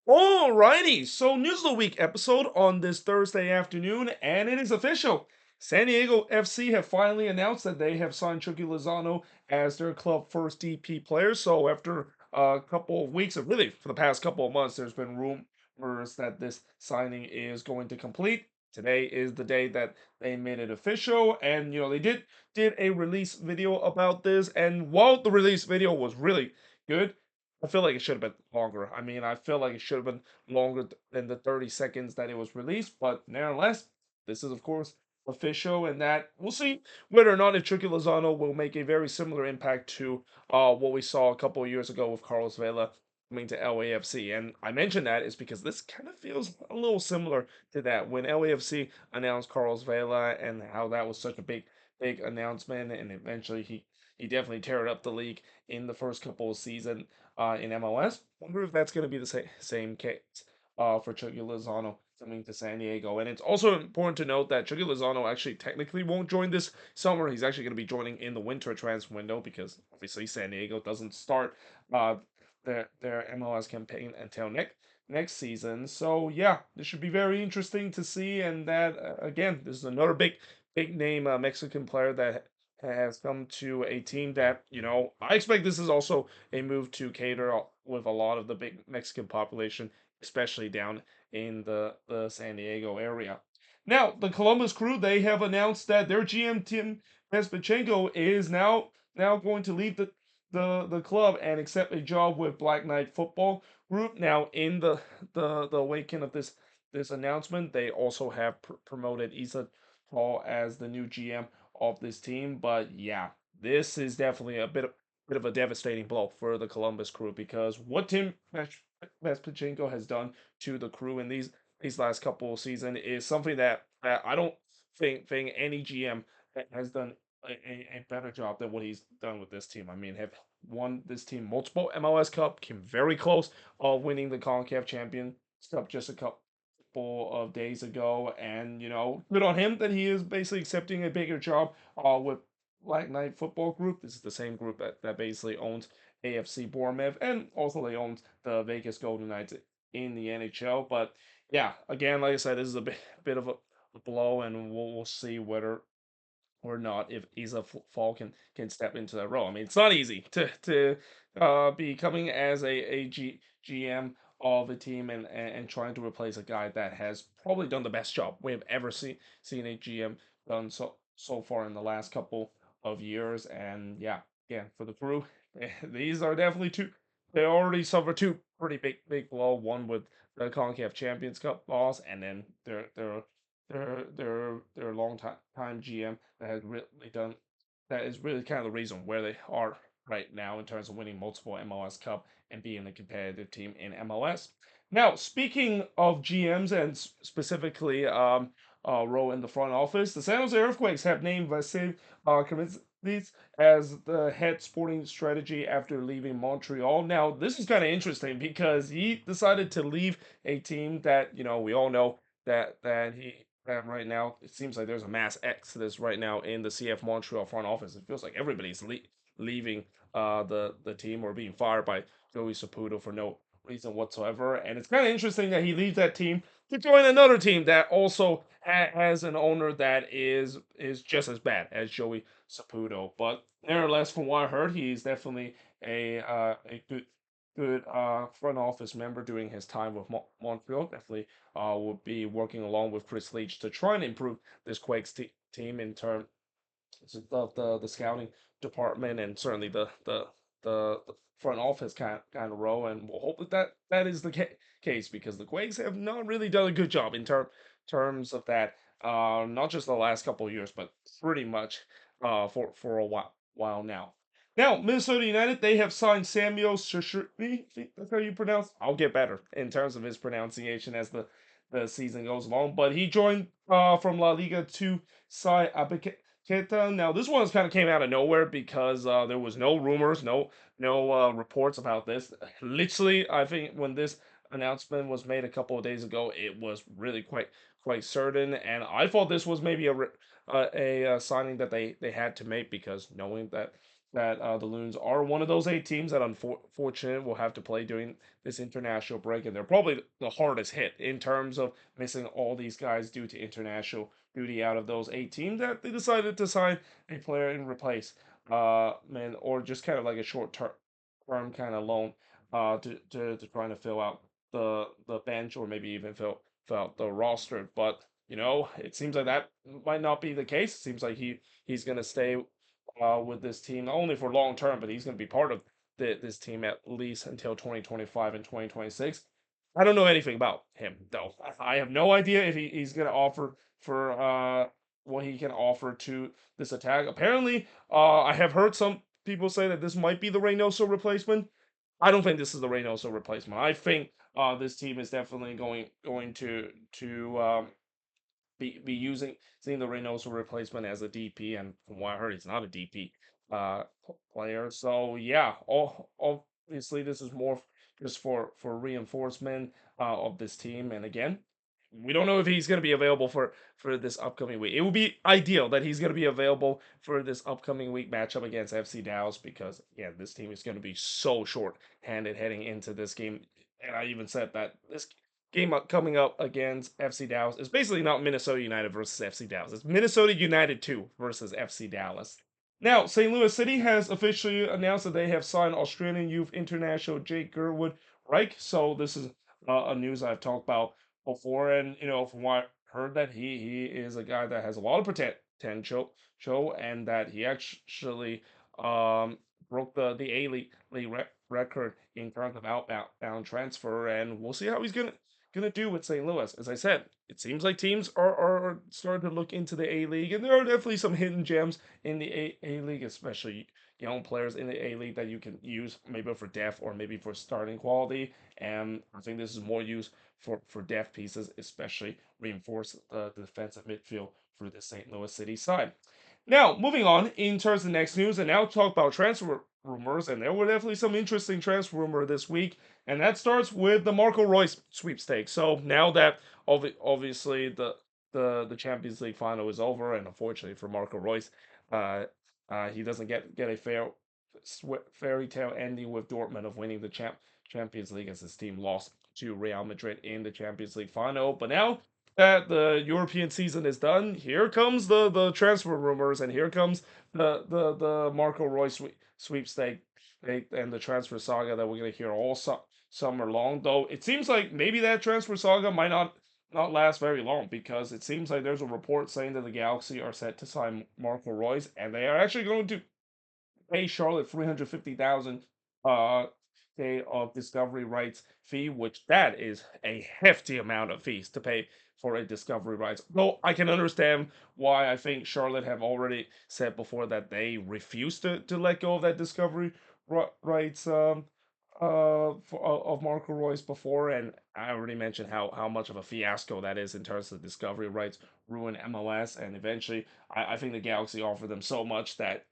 Alrighty, so News of the Week episode on this Thursday afternoon, and it is official. San Diego FC have finally announced that they have signed Chucky Lozano as their club first DP player. So after a couple of weeks, or really for the past couple of months, there's been rumors that this signing is going to complete. Today is the day that they made it official, and they did a release video about this. And while the release video was really good, I feel like it should have been longer. I mean, I feel like it should have been longer than the 30 seconds that it was released, but nevertheless, this is, of course, official, and that we'll see whether or not if Chucky Lozano will make a very similar impact to what we saw a couple of years ago with Carlos Vela coming to LAFC. And I mention that is because this kind of feels a little similar to that when LAFC announced Carlos Vela and how that was such a big announcement, and eventually he definitely teared up the league in the first couple of seasons in MLS. Wonder if that's going to be the same case for Chucky Lozano coming to San Diego. And it's also important to note that Chucky Lozano actually technically won't join this summer. He's actually going to be joining in the winter transfer window because obviously San Diego doesn't start uh, their MLS campaign until next season. So yeah, this should be very interesting to see. And that again, this is another big name Mexican player that has come to a team that I expect this is also a move to cater with a lot of the big Mexican population, especially down in the San Diego area. Now, the Columbus Crew, they have announced that their GM Tim Bezbatchenko is now going to leave the club and accept a job with Black Knight Football Group. Now, in the waking of this announcement, they also have promoted Issa Tall as the new GM of this team. But yeah, this is definitely a bit of a devastating blow for the Columbus Crew because what Tim Vespachenko has done to the Crew in these last couple of seasons is something that I don't think any GM has done a better job than what he's done with this team. I mean, have won this team multiple MLS Cup, came very close of winning the CONCACAF Champions Cup just a couple of days ago, and good on him that he is basically accepting a bigger job with Black Knight Football Group. This is the same group that basically owns AFC Bournemouth, and also they own the Vegas Golden Knights in the NHL. But yeah, again, like I said, this is a bit of a blow, and we'll see whether or not if Isa Fall can step into that role. I mean, it's not easy to be coming as GM of a team and trying to replace a guy that has probably done the best job we have ever seen a GM done so far in the last couple of years. And yeah, again for the Crew, these are definitely two. They already suffered two pretty big blow. One with the CONCACAF Champions Cup loss, and then their long time GM that has really done that is really kind of the reason where they are right now in terms of winning multiple MLS Cup and being a competitive team in MLS. Now, speaking of GMs and specifically role in the front office, the San Jose Earthquakes have named Vasil Kravitsky as the head sporting strategy after leaving Montreal. Now, this is kind of interesting because he decided to leave a team that we all know that he right now it seems like there's a mass exodus right now in the CF Montreal front office. It feels like everybody's leaving the team or being fired by Joey Saputo for no reason whatsoever. And it's kind of interesting that he leaves that team to join another team that also has an owner that is just as bad as Joey Saputo. But nevertheless, from what I heard, he's definitely a good front office member during his time with Montreal. Definitely will be working along with Chris Leach to try and improve this Quakes team in terms of the scouting department and certainly the front office kind of role. And we'll hope that is the case because the Quakes have not really done a good job in terms of that. Not just the last couple of years, but pretty much for a while now. Now, Minnesota United, they have signed Samuel Shishri. That's how you pronounce. I'll get better in terms of his pronunciation as the season goes along. But he joined from La Liga to side Abeketa. Now, this one kind of came out of nowhere because there was no rumors, no reports about this. Literally, I think when this announcement was made a couple of days ago, it was really quite certain, and I thought this was maybe a signing that they had to make because knowing that that the Loons are one of those 8 teams that unfortunately will have to play during this international break, and they're probably the hardest hit in terms of missing all these guys due to international duty out of those 8 teams that they decided to sign a player in replace, man, or just kind of like a term kind of loan, to trying to fill out the bench or maybe even fill out the roster. But it seems like that might not be the case. It seems like he's gonna stay with this team not only for long term, but he's gonna be part of this team at least until 2025 and 2026. I don't know anything about him though. I have no idea if he's gonna offer for what he can offer to this attack. Apparently, I have heard some people say that this might be the Reynoso replacement. I don't think this is the Reynoso replacement. I think this team is definitely going to be using seeing the Reynoso replacement as a DP, and from what I heard, he's not a DP player. So yeah, obviously this is more just for reinforcement of this team. And again, we don't know if he's going to be available for this upcoming week. It would be ideal that he's going to be available for this upcoming week matchup against FC Dallas because yeah, this team is going to be so short-handed heading into this game. And I even said that this game coming up against FC Dallas is basically not Minnesota United versus FC Dallas. It's Minnesota United 2 versus FC Dallas. Now, St. Louis City has officially announced that they have signed Australian youth international Jake Gerwood Reich. So this is a news I've talked about before, and from what I heard, that he is a guy that has a lot of potential, and that he actually broke the A League record in terms of outbound transfer, and we'll see how he's gonna do with St. Louis. As I said, it seems like teams are starting to look into the A League, and there are definitely some hidden gems in the A League, especially young players in the A League that you can use maybe for depth or maybe for starting quality. And I think this is more used for depth pieces, especially reinforce the defensive midfield for the St. Louis City side. Now, moving on in terms of the next news, and now talk about transfer rumors, and there were definitely some interesting transfer rumor this week, and that starts with the Marco Royce sweepstakes. So now that obviously the Champions League final is over, and unfortunately for Marco Royce, uh, he doesn't get a fairy tale ending with Dortmund of winning the Champions League as his team lost to Real Madrid in the Champions League final. But now that the European season is done, here comes the transfer rumors, and here comes the Marco Royce sweepstake and the transfer saga that we're gonna hear all summer long. Though it seems like maybe that transfer saga might not last very long because it seems like there's a report saying that the Galaxy are set to sign Marco Royce, and they are actually going to pay Charlotte 350,000 day of discovery rights fee, which that is a hefty amount of fees to pay for a discovery rights. Though I can understand why. I think Charlotte have already said before that they refuse to let go of that discovery rights of Marco Royce before, and I already mentioned how much of a fiasco that is in terms of discovery rights ruin MLS, and eventually I think the Galaxy offered them so much that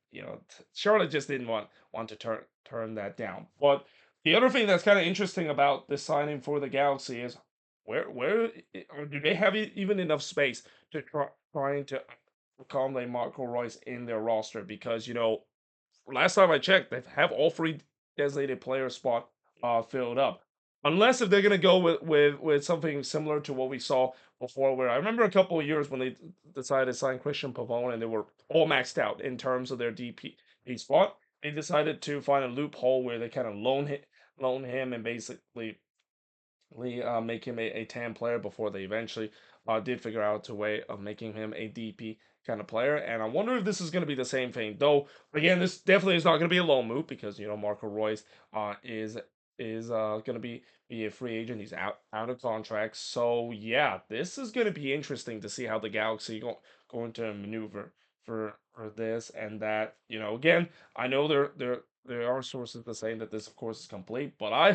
Charlotte just didn't want to turn that down. But the other thing that's kind of interesting about this signing for the Galaxy is where or do they have even enough space to trying to accommodate Marco Royce in their roster? Because last time I checked, they have all three designated player spot filled up. Unless if they're gonna go with something similar to what we saw before, where I remember a couple of years when they decided to sign Christian Pavone and they were all maxed out in terms of their DP spot. They decided to find a loophole where they kind of loan him and basically make him a TAM player before they eventually did figure out a way of making him a DP kind of player. And I wonder if this is going to be the same thing. Though, again, this definitely is not going to be a loan move because, Marco Royce is going to be a free agent. He's out of contract. So, yeah, this is going to be interesting to see how the Galaxy going to maneuver for this and that. Again, I know there are sources that saying that this, of course, is complete, but I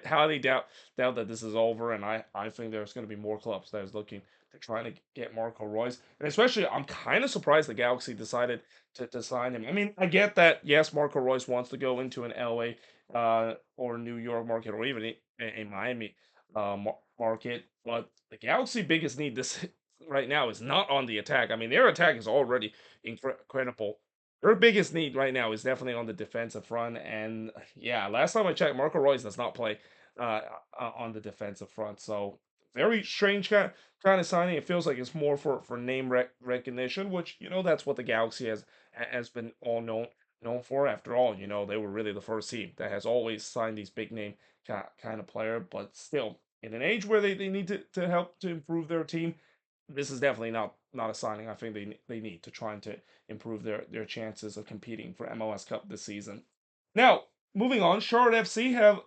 highly doubt that this is over, and I think there's going to be more clubs that is looking to trying to get Marco Royce, and especially I'm kind of surprised the Galaxy decided to sign him. I mean, I get that yes, Marco Royce wants to go into an LA or New York market or even a Miami market, but the Galaxy biggest need this right now is not on the attack. I mean, their attack is already incredible their biggest need right now is definitely on the defensive front. And yeah, last time I checked, Marco Royce does not play uh, on the defensive front. So very strange kind of signing. It feels like it's more for name recognition, which that's what the Galaxy has been all known for. After all, they were really the first team that has always signed these big name kind of player. But still, in an age where they need to help to improve their team, this is definitely not a signing I think they need to try and to improve their chances of competing for MLS Cup this season. Now, moving on, Charlotte FC have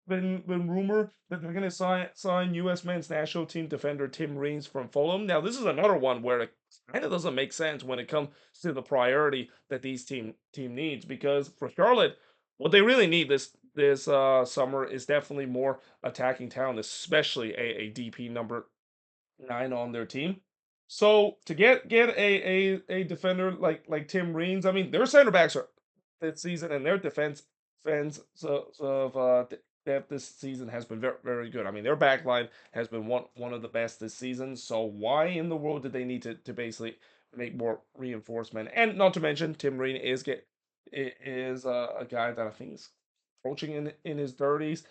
been rumored that they're going to sign U.S. men's national team defender Tim Reams from Fulham. Now, this is another one where it kind of doesn't make sense when it comes to the priority that these team needs, because for Charlotte, what they really need this summer is definitely more attacking talent, especially a DP number nine on their team. So to get a defender like Tim Reams, I mean their center backs are this season, and their defense of depth this season has been very good. I mean their back line has been one of the best this season. So why in the world did they need to basically make more reinforcement? And not to mention Tim Reams is a guy that I think is approaching in his 30s.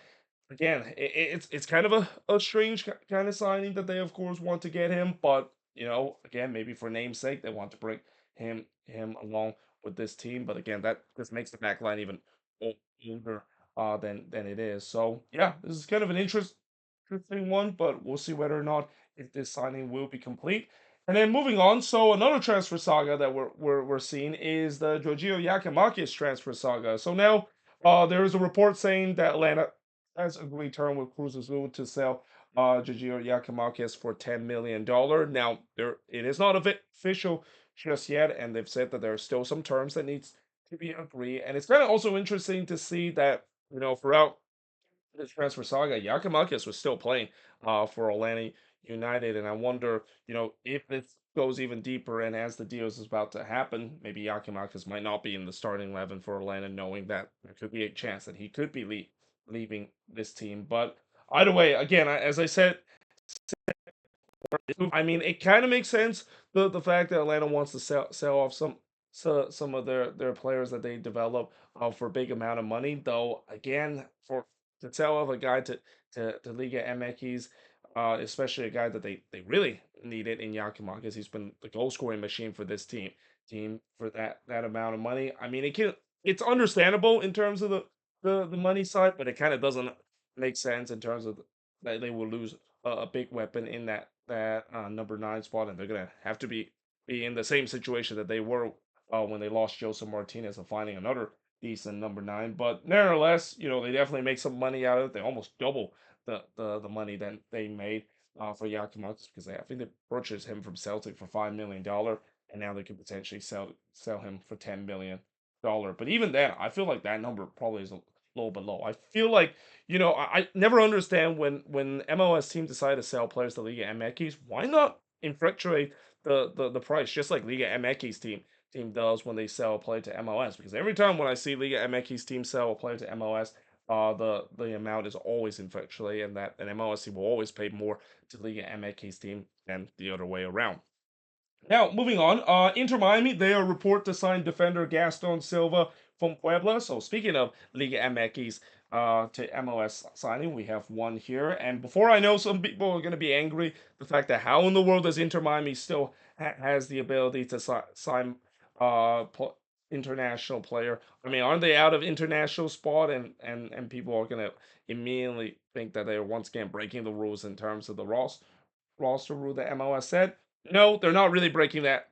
Again, it's kind of a strange kind of signing that they of course want to get him, but again, maybe for namesake they want to bring him along with this team. But again, that this makes the back line even older than it is. So yeah, this is kind of an interesting one, but we'll see whether or not if this signing will be complete. And then moving on, so another transfer saga that we're seeing is the Giorgio Yakimakis transfer saga. So now there is a report saying that Atlanta has agreed term with Cruz Azul to sell Giorgio Yakimakis for $10 million. Now there it is not official just yet, and they've said that there are still some terms that needs to be agreed. And it's kind of also interesting to see that throughout this transfer saga, Yakimakis was still playing for Atlanta United, and I wonder, if this goes even deeper and as the deal is about to happen, maybe Yakimakis might not be in the starting 11 for Atlanta, knowing that there could be a chance that he could be leaving this team. But either way, again, as I said, I mean, it kind of makes sense the fact that Atlanta wants to sell off some of their players that they develop for a big amount of money. Though again, for to sell off a guy to Liga MX, especially a guy that they really needed in Yakimakis, he's been the goal scoring machine for this team for that amount of money. I mean, it's understandable in terms of the money side, but it kind of doesn't make sense in terms of that they will lose a big weapon in that number nine spot, and they're gonna have to be in the same situation that they were when they lost Joseph Martinez and finding another decent number nine. But nevertheless, they definitely make some money out of it. They almost double the money that they made for Yakimatis, because I think they purchased him from Celtic for $5 million, and now they could potentially sell him for $10 million. But even then, I feel like that number probably is a little bit low. I feel like I never understand when MLS teams decide to sell players to Liga MX, why not inflate the price just like Liga MX team does when they sell a player to MLS? Because every time when I see Liga MX team sell a player to MLS, the amount is always inflate, and that an MLS team will always pay more to Liga MX team than the other way around. Now, moving on, Inter Miami, they are report to sign defender Gaston Silva from Puebla. So speaking of Liga MX to MLS signing, we have one here. And before I know, some people are going to be angry the fact that how in the world does Inter Miami still has the ability to sign international player? I mean, aren't they out of international spot? And people are going to immediately think that they're once again breaking the rules in terms of the roster rule that MLS said. No, they're not really breaking that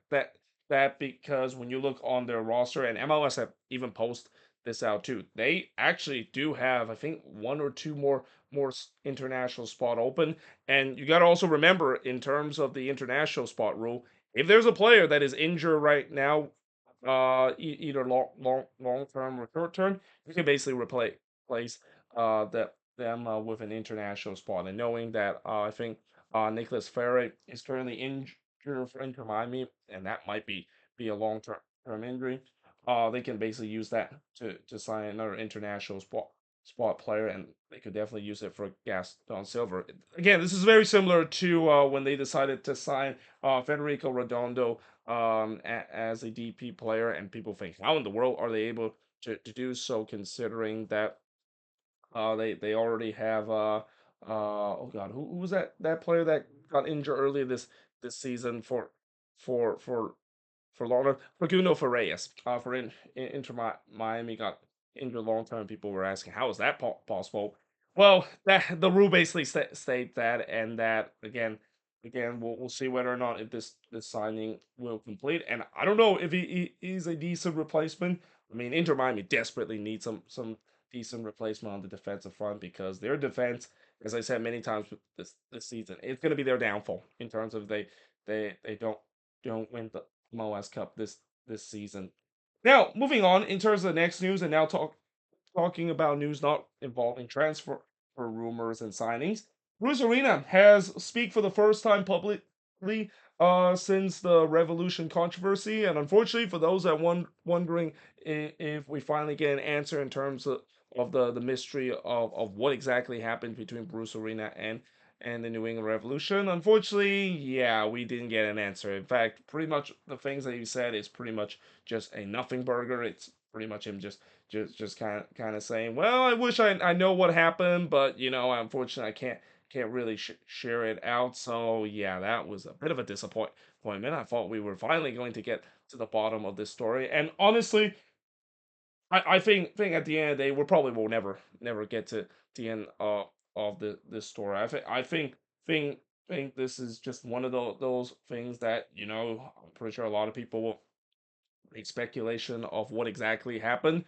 because when you look on their roster, and MLS have even posted this out too, they actually do have I think one or two more international spot open. And you got to also remember in terms of the international spot rule, if there's a player that is injured right now, either long term or short term, you can basically replace them with an international spot. And knowing that I think Nicholas Ferre is currently injured for Inter Miami, and that might be a long term injury. They can basically use that to sign another international spot spot player, and they could definitely use it for Gaston Silver. Again, this is very similar to when they decided to sign Federico Redondo as a DP player, and people think, how in the world are they able to do so, considering that they already have oh god, who was that player that got injured earlier this season for for for long Facundo Ferreyes Inter Miami got injured long term. People were asking how is that possible. Well, that the rule basically state that, and that again we'll see whether or not if this signing will complete. And I don't know if he's a decent replacement. I mean, Inter Miami desperately needs some decent replacement on the defensive front, because their defense, as I said many times this season, it's going to be their downfall in terms of they don't win the MLS Cup this season. Now, moving on in terms of the next news, and now talking about news not involving transfer rumors and signings. Bruce Arena has speak for the first time publicly since the Revolution controversy, and unfortunately, for those that wondering if we finally get an answer in terms of the mystery of what exactly happened between Bruce Arena and the New England Revolution. Unfortunately, yeah, we didn't get an answer. In fact, pretty much the things that he said is pretty much just a nothing burger. It's pretty much him just kind of saying, "Well, I wish I know what happened, but unfortunately, I can't really share it out." So yeah, that was a bit of a disappointment. I thought we were finally going to get to the bottom of this story, and honestly, I think at the end of the day, we probably will never get to the end of this story. I think this is just one of those things that I'm pretty sure a lot of people will make speculation of what exactly happened.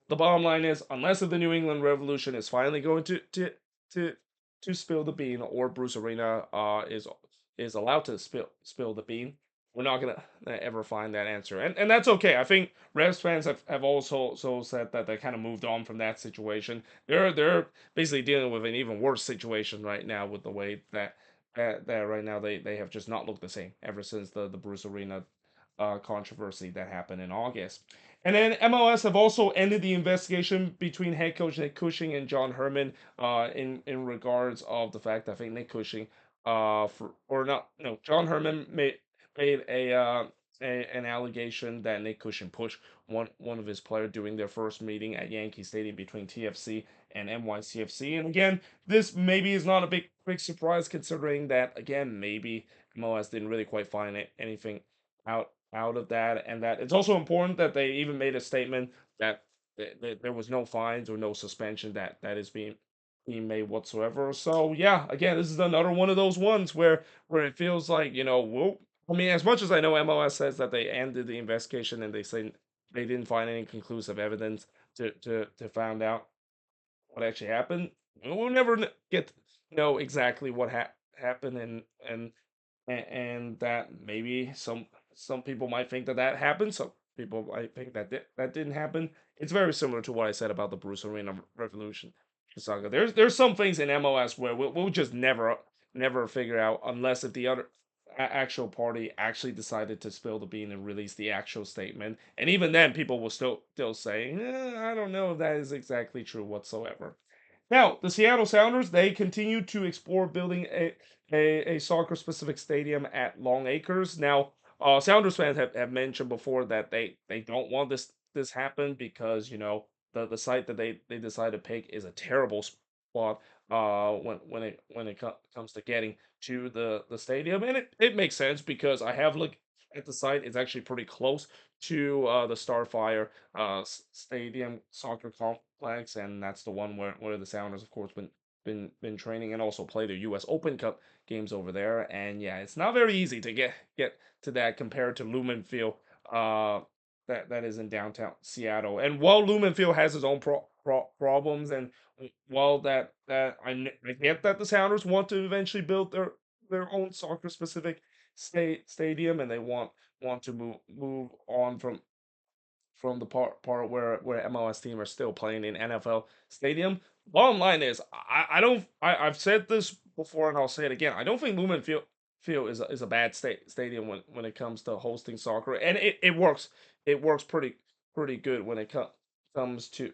The bottom line is, unless if the New England Revolution is finally going to to spill the bean, or Bruce Arena is allowed to spill the bean, we're not gonna ever find that answer, and that's okay. I think Revs fans have also said that they kind of moved on from that situation. They're basically dealing with an even worse situation right now, with the way that right now they have just not looked the same ever since the Bruce Arena controversy that happened in August. And then MLS have also ended the investigation between head coach Nick Cushing and John Herman in regards of the fact that I think Nick Cushing for or not no John Herman made an allegation that Nick Cushing pushed one of his players during their first meeting at Yankee Stadium between TFC and NYCFC. And again, this maybe is not a big surprise, considering that again maybe MLS didn't really quite find anything out of that, and that it's also important that they even made a statement that there was no fines or no suspension that is being made whatsoever. So yeah, again, this is another one of those ones where it feels like whoa. I mean, as much as I know MLS says that they ended the investigation and they say they didn't find any conclusive evidence to find out what actually happened, we'll never get to know exactly what happened, and that maybe some people might think that happened. Some people might think that didn't happen. It's very similar to what I said about the Bruce Arena Revolution saga. There's some things in MLS where we'll just never figure out, unless if the other actual party actually decided to spill the bean and release the actual statement. And even then, people will still say, I don't know if that is exactly true whatsoever. Now, the Seattle Sounders, they continue to explore building a soccer specific stadium at Long Acres. Now, Sounders fans have mentioned before that they don't want this happen, because the site that they decide to pick is a terrible spot when it comes to getting to the stadium. And it makes sense, because I have looked at the site. It's actually pretty close to the Starfire Stadium soccer complex, and that's the one where the Sounders, of course, been training and also play the U.S. Open Cup games over there. And yeah, it's not very easy to get to that compared to Lumen Field, that is in downtown Seattle. And while Lumen Field has its own problems, and while I get that the Sounders want to eventually build their own soccer specific stadium, and they want to move on from the part where MLS team are still playing in NFL stadium. Bottom line is, I've said this before and I'll say it again. I don't think Lumen Field is a bad stadium when it comes to hosting soccer, and it works pretty good when it comes to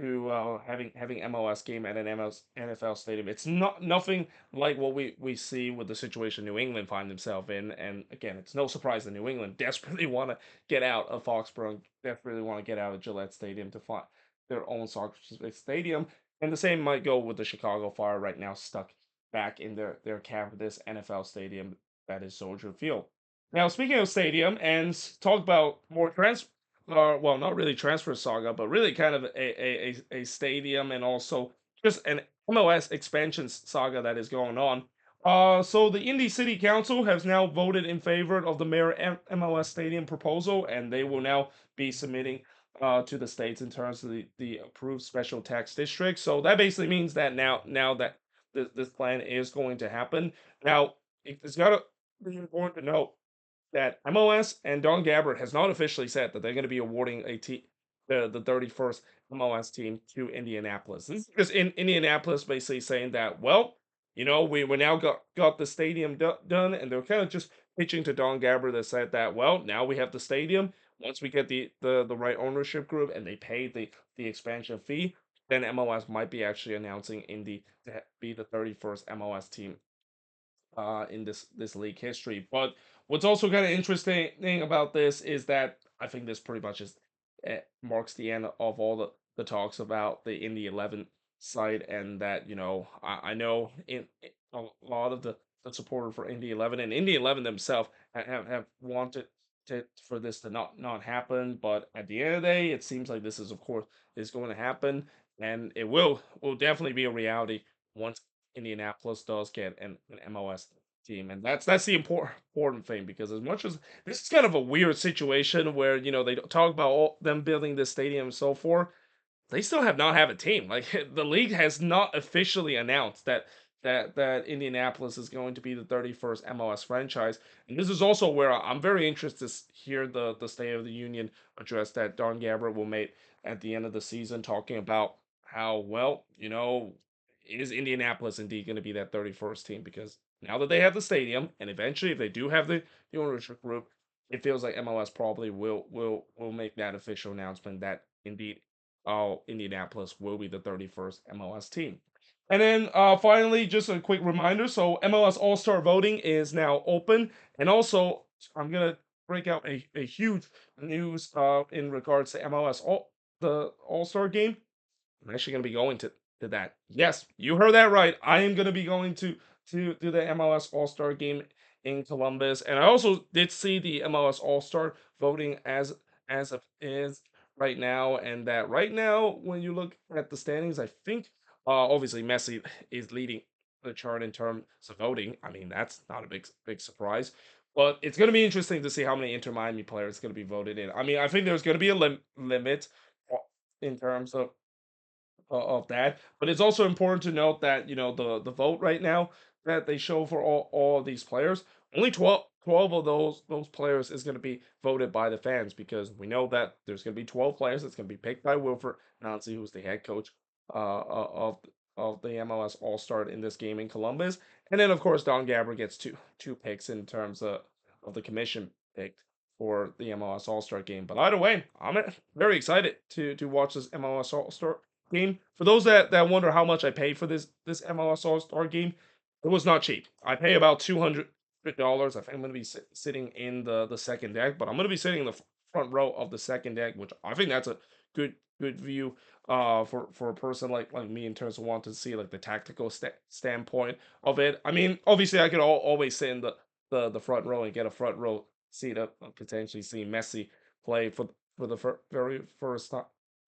to having MLS game at an MLS NFL stadium. It's not nothing like what we see with the situation New England find themselves in. And again, it's no surprise that New England desperately want to get out of Foxborough, and desperately want to get out of Gillette Stadium to find their own soccer stadium. And the same might go with the Chicago Fire right now, stuck back in their camp, this NFL stadium that is Soldier Field. Now, speaking of stadium, and talk about more well, not really transfer saga, but really kind of a stadium and also just an MLS expansion saga that is going on. So the Indy City Council has now voted in favor of the Mayor MLS Stadium proposal, and they will now be submitting to the states in terms of the approved special tax district. So that basically means that now that this plan is going to happen. Now, it's got to be important to note that MLS and Don Gabbard has not officially said that they're going to be awarding the 31st MLS team to Indianapolis. This is just in Indianapolis basically saying that, well, we now got the stadium done, and they're kind of just pitching to Don Gabbard that said that, well, now we have the stadium. Once we get the right ownership group and they pay the expansion fee, then MLS might be actually announcing Indy to be the 31st MLS team in this league history. But what's also kind of interesting about this is that I think this pretty much is marks the end of all the talks about the Indy 11 site, and that I know in a lot of the supporter for Indy 11 and Indy 11 themselves have wanted for this to not happen, but at the end of the day, it seems like this is of course is going to happen, and it will definitely be a reality once Indianapolis does get an MLS team, and that's the important thing, because as much as this is kind of a weird situation where they don't talk about them building this stadium and so forth, they still have not have a team. Like the league has not officially announced that Indianapolis is going to be the 31st MLS franchise. And this is also where I'm very interested to hear the State of the Union address that Don Gabbard will make at the end of the season, talking about how, well, is Indianapolis indeed going to be that 31st team? Because now that they have the stadium, and eventually if they do have the ownership group, it feels like MLS probably will make that official announcement that indeed Indianapolis will be the 31st MLS team. And then finally, just a quick reminder. So MLS All Star voting is now open, and also I'm gonna break out a huge news in regards to the All Star game. I'm actually gonna be going to that. Yes, you heard that right. I am gonna be going to the MLS All Star game in Columbus, and I also did see the MLS All Star voting as of is right now, and that right now when you look at the standings, I think obviously Messi is leading the chart in terms of voting. I mean, that's not a big surprise. But it's going to be interesting to see how many Inter Miami players going to be voted in. I mean, I think there's going to be a limit in terms of that. But it's also important to note that the vote right now that they show for all of these players, only 12 of those players is going to be voted by the fans, because we know that there's going to be 12 players that's going to be picked by Wilfred Nancy, who's the head coach of the MLS All Star in this game in Columbus, and then of course Don Gabbard gets two picks in terms of the commission picked for the MLS All Star game. But either way, I'm very excited to watch this MLS All Star game. For those that wonder how much I paid for this MLS All Star game, it was not cheap. I pay about $200. I think I'm going to be sitting in the second deck, but I'm going to be sitting in the front row of the second deck, which I think that's a good view for a person like me in terms of wanting to see like the tactical standpoint of it. I mean, obviously I could always sit in the front row and get a front row seat up, potentially see Messi play for the very first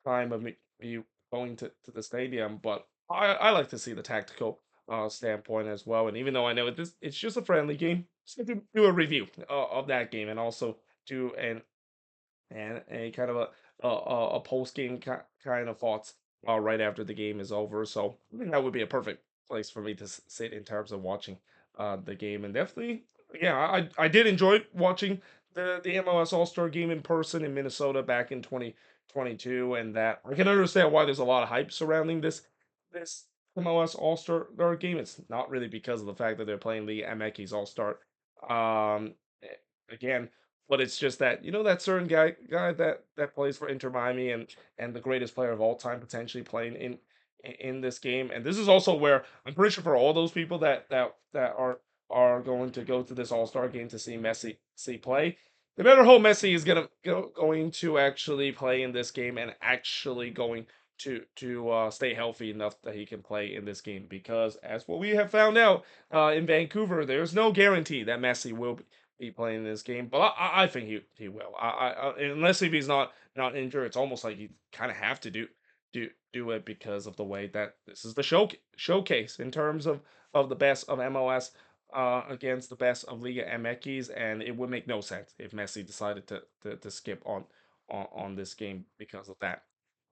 time of me going to the stadium, but I like to see the tactical standpoint as well. And even though I know it's just a friendly game, just to do a review of that game, and also do and a kind of a post game kind of thoughts right after the game is over. So I think that would be a perfect place for me to sit in terms of watching the game. And definitely, yeah, I did enjoy watching the MLS All Star game in person in Minnesota back in 2022, and that I can understand why there's a lot of hype surrounding this MLS All Star game. It's not really because of the fact that they're playing the MX All Star. Um, Again, But it's just that that certain guy that plays for Inter Miami and the greatest player of all time potentially playing in this game. And this is also where I'm pretty sure for all those people that are going to go to this All Star game to see Messi see play, they better hope Messi is going to actually play in this game and actually going to stay healthy enough that he can play in this game, because as what we have found out in Vancouver, there's no guarantee that Messi will be playing this game, but I think he will. Unless if he's not injured, it's almost like you kind of have to do it because of the way that this is the showcase in terms of the best of MLS against the best of Liga MX, and it would make no sense if Messi decided to skip on this game because of that.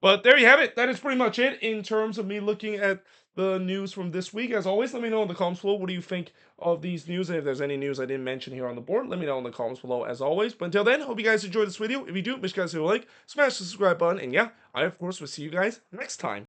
But there you have it. That is pretty much it in terms of me looking at the news from this week. As always, let me know in the comments below what do you think of these news, and if there's any news I didn't mention here on the board, let me know in the comments below as always. But until then, hope you guys enjoyed this video. If you do, make sure you guys hit a like, smash the subscribe button, and yeah, I of course will see you guys next time.